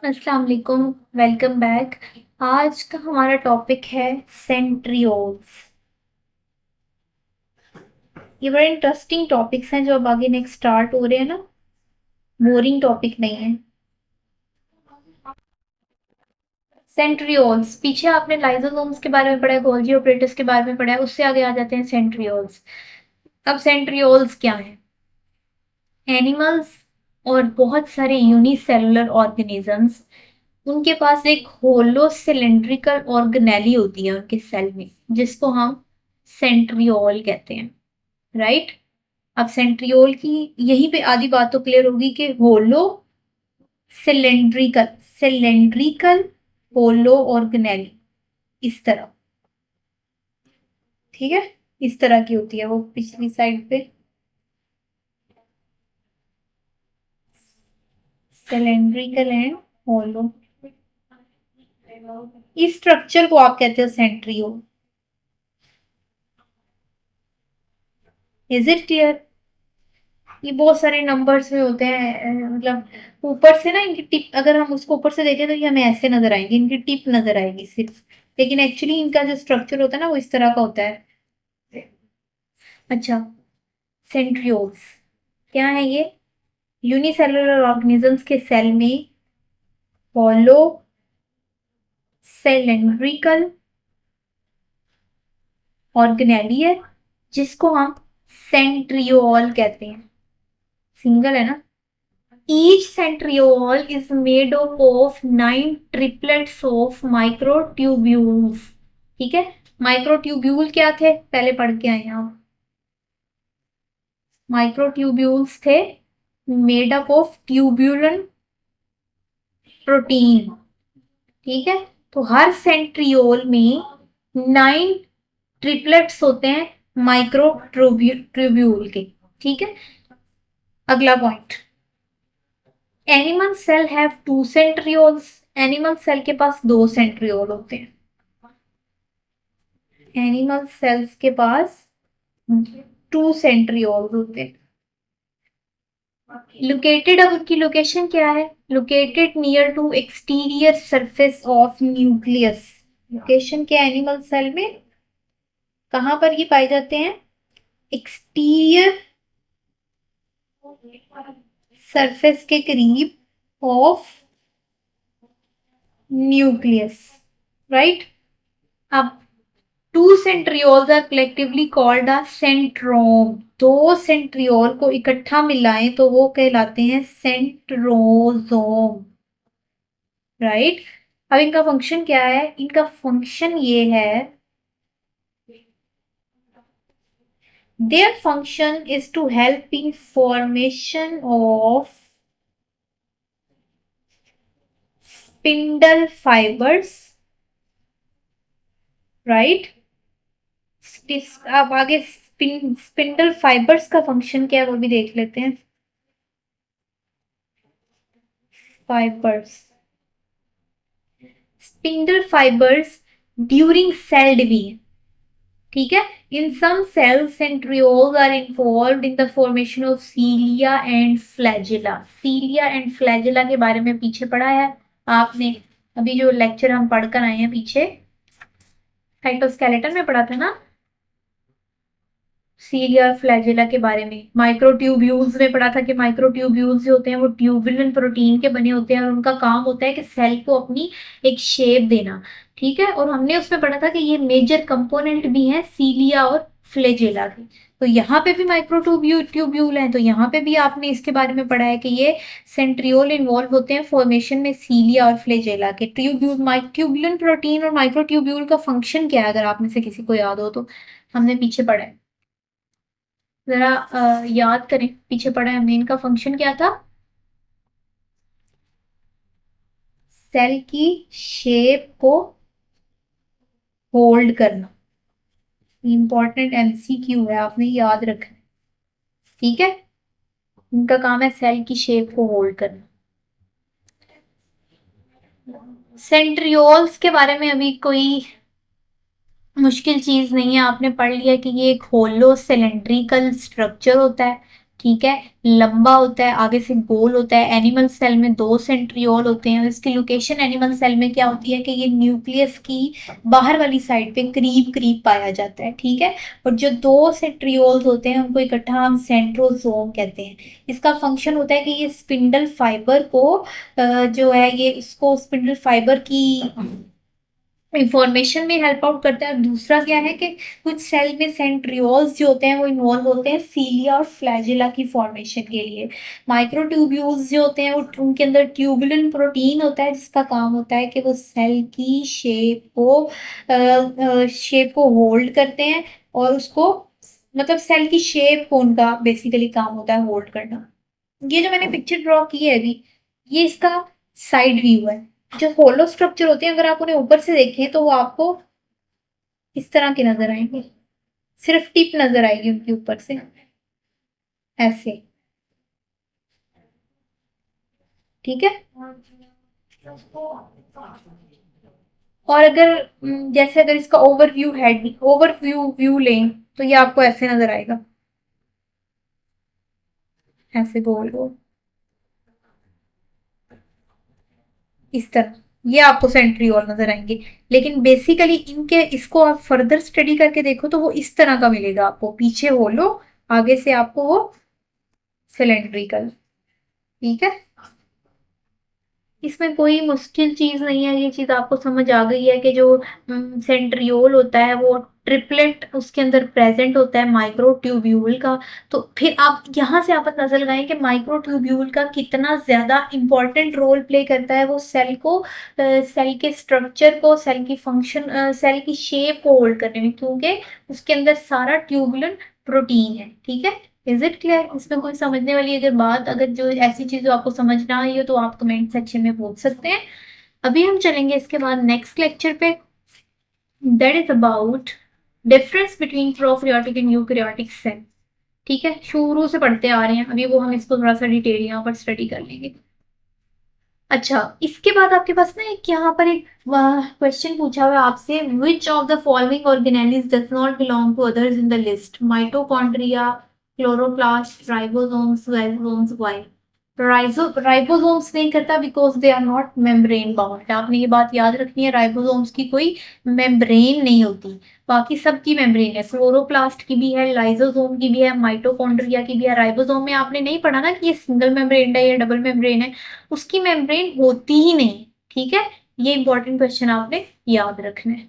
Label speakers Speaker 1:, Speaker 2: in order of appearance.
Speaker 1: अस्सलाम वालेकुम। Welcome back. आज का हमारा टॉपिक है सेंट्रियोल्स। ये बड़े इंटरेस्टिंग टॉपिक्स हैं जो अब आगे नेक्स्ट स्टार्ट हो रहे हैं ना। बोरिंग टॉपिक नहीं है। सेंट्रियोल्स, पीछे आपने लाइसोसोम्स के बारे में पढ़ा है, गोल्गी ऑपरेटर्स के बारे में पढ़ा है, उससे आगे आ जाते हैं सेंट्रियोल्स। अब सेंट्रियोल्स क्या है? एनिमल्स और बहुत सारे यूनिसेलुलर ऑर्गेनिजम्स, उनके पास एक होलो सिलेंड्रिकल ऑर्गेनेली होती है उनके सेल में, जिसको हम सेंट्रियोल कहते हैं। राइट। अब सेंट्रियोल की यहीं पे आधी बात तो क्लियर होगी कि होलो सिलेंड्रिकल, सिलेंड्रिकल होलो ऑर्गेनेली, इस तरह। ठीक है, इस तरह की होती है वो पिछली साइड पे, सिलेंड्रिकल एंड होलो। इस स्ट्रक्चर को आप कहते हो सेंट्रियोल। Is it clear? ये बहुत सारे नंबर्स में होते हैं, मतलब ऊपर से ना इनकी टिप, अगर हम उसको ऊपर से देखें तो ये हमें ऐसे नजर आएंगे, इनकी टिप नजर आएगी सिर्फ, लेकिन एक्चुअली इनका जो स्ट्रक्चर होता है ना वो इस तरह का होता है। अच्छा, सेंट्रियोल्स क्या है ये? यूनिसेलुलर ऑर्गेनिजम्स के सेल में होलो सिलेंड्रिकल ऑर्गेनेली है, जिसको हम सेंट्रियोल कहते हैं। सिंगल है ना। Each centriole is made up of 9 triplets of microtubules। ठीक है, माइक्रोट्यूब्यूल क्या थे पहले पढ़ के आए हैं आप। माइक्रोट्यूब्यूल्स थे मेड अप ऑफ ट्यूब्यूलन प्रोटीन। ठीक है, तो हर सेंट्रियोल में 9 ट्रिपलेट्स होते हैं माइक्रोट्यूब्यूल के। ठीक है, अगला point. Animal cell have 2 centrioles. Animal cell के पास 2 सेंट्रियोल होते हैं। एनिमल सेल्स के पास 2 सेंट्रियोल्स होते हैं। लोकेटेड, अब उनकी लोकेशन क्या है? Located near to exterior surface of nucleus. Location क्या है एनिमल सेल में? कहां पर ये पाए जाते हैं? एक्सटीरियर सरफेस के करीब ऑफ न्यूक्लियस। राइट। अब 2 centrioles are collectively called a centrosome. 2 centriole को इकट्ठा मिलाएं तो वो कहलाते हैं सेंट्रोजोम। राइट। अब इनका फंक्शन क्या है? इनका फंक्शन ये है, their function is to help in formation of spindle fibres. Right. अब आगे स्पिंडल फाइबर्स का फंक्शन क्या है वो भी देख लेते हैं। Fibres, spindle fibres during cell division. ठीक है, in some cells centrioles are involved in the formation of cilia and flagella. Cilia and flagella के बारे में पीछे पढ़ा है आपने, अभी जो लेक्चर हम पढ़कर आए हैं पीछे, साइटोस्केलेटन में पढ़ा था ना। सीलिया और फ्लैजिला के बारे में माइक्रोट्यूब्यूल्स में पढ़ा था कि माइक्रोट्यूब्यूल्स जो होते हैं वो ट्यूबुलिन प्रोटीन के बने होते हैं और उनका काम होता है कि सेल को अपनी एक शेप देना। ठीक है, और हमने उसमें पढ़ा था कि ये मेजर कंपोनेंट भी हैं सीलिया और फ्लैजिला के। तो यहाँ पे भी माइक्रोट्यूब्यूल ट्यूब्यूल है, तो यहाँ पे भी आपने इसके बारे में पढ़ा है कि ये सेंट्रियोल इन्वॉल्व होते हैं फॉर्मेशन में सीलिया और फ्लैजिला के। ट्यूब्यूल ट्यूबुलिन प्रोटीन और माइक्रोट्यूब्यूल का फंक्शन क्या है, अगर आप में से किसी को याद हो तो? हमने पीछे पढ़ा है, जरा याद करें, पीछे पढ़ा है हमने। इनका फंक्शन क्या था? सेल की शेप को होल्ड करना। इंपॉर्टेंट एमसीक्यू है, आपने याद रखना है। ठीक है, इनका काम है सेल की शेप को होल्ड करना। सेंट्रियोल्स के बारे में अभी कोई मुश्किल चीज नहीं है, आपने पढ़ लिया कि ये एक होलो सिलेंड्रिकल स्ट्रक्चर होता है। ठीक है, लंबा होता है, आगे से गोल होता है। एनिमल सेल में 2 सेंट्रियोल होते हैं। इसकी लोकेशन एनिमल सेल में क्या होती है कि ये न्यूक्लियस की बाहर वाली साइड पे करीब करीब पाया जाता है, ठीक है। और जो 2 सेंट्रियोल्स होते हैं उनको इकट्ठा हम सेंट्रोसोम कहते हैं। इसका फंक्शन होता है कि ये स्पिंडल फाइबर को जो है ये इसको स्पिंडल फाइबर की इंफॉर्मेशन में हेल्प आउट करता है। और दूसरा क्या है कि कुछ सेल में सेंट्रियोल्स जो होते हैं वो इन्वॉल्व होते हैं सीलिया और फ्लैजिला की फॉर्मेशन के लिए। माइक्रोट्यूब्यूल्स जो होते हैं वो उनके अंदर ट्यूबुलिन प्रोटीन होता है जिसका काम होता है कि वो सेल की शेप को होल्ड करते हैं और उसको मतलब सेल की शेप को उनका बेसिकली काम होता है होल्ड करना। ये जो मैंने पिक्चर ड्रॉ की है अभी, ये इसका साइड व्यू है। जो होलो स्ट्रक्चर होते हैं अगर आप उन्हें ऊपर से देखें तो वो आपको इस तरह के नजर आएंगे, सिर्फ टिप नजर आएगी उनके ऊपर से ऐसे, ठीक है। और अगर जैसे अगर इसका ओवरव्यू लें तो ये आपको ऐसे नजर आएगा, ऐसे गोल गोल इस तरह। ये आपको सेंट्रियोल नजर आएंगे। लेकिन बेसिकली इनके इसको आप फर्दर स्टडी करके देखो तो वो इस तरह का मिलेगा आपको, पीछे होलो, आगे से आपको वो सिलेंड्रिकल, ठीक है। इसमें कोई मुश्किल चीज नहीं है, ये चीज आपको समझ आ गई है कि जो सेंट्रियोल होता है वो ट्रिपलेट उसके अंदर प्रेजेंट होता है माइक्रोट्यूब्यूल का। तो फिर आप यहाँ से आप अंदाजा लगाएं कि माइक्रोट्यूब्यूल का कितना ज्यादा इंपॉर्टेंट रोल प्ले करता है वो सेल को सेल के स्ट्रक्चर को, सेल की फंक्शन, सेल की शेप को होल्ड करने में, क्योंकि उसके अंदर सारा ट्यूबुलिन प्रोटीन है, ठीक है। Is it clear? इसमें कोई समझने वाली अगर बात, अगर जो ऐसी चीज जो आपको समझ ना आई हो तो आप कमेंट सेक्शन में पूछ सकते हैं। अभी हम चलेंगे इसके बाद नेक्स्ट लेक्चर पे, that is about difference between prokaryotic and eukaryotic cell. ठीक है, शुरू से पढ़ते आ रहे हैं, अभी वो हम इसको थोड़ा सा डिटेल यहाँ पर स्टडी कर लेंगे। अच्छा, इसके बाद आपके पास ना एक यहाँ पर एक क्वेश्चन पूछा हुआ है आपसे, which of the following organelles does not belong to others in the list? Mitochondria, chloroplast, ribosomes, lysosomes, why? Ribosomes नहीं करता because they are not membrane bound. आपने ये बात याद रखनी है, राइबोसोम्स की कोई मेम्ब्रेन नहीं होती, बाकी सबकी मेम्ब्रेन है। क्लोरोप्लास्ट की भी है, लाइसोसोम की भी है, माइटोकॉन्ड्रिया की भी है। राइबोसोम में आपने नहीं पढ़ा ना कि ये सिंगल मेम्ब्रेन है या डबल मेम्ब्रेन है, उसकी मेम्ब्रेन होती ही नहीं, ठीक है। ये इंपॉर्टेंट क्वेश्चन आपने याद रखना है।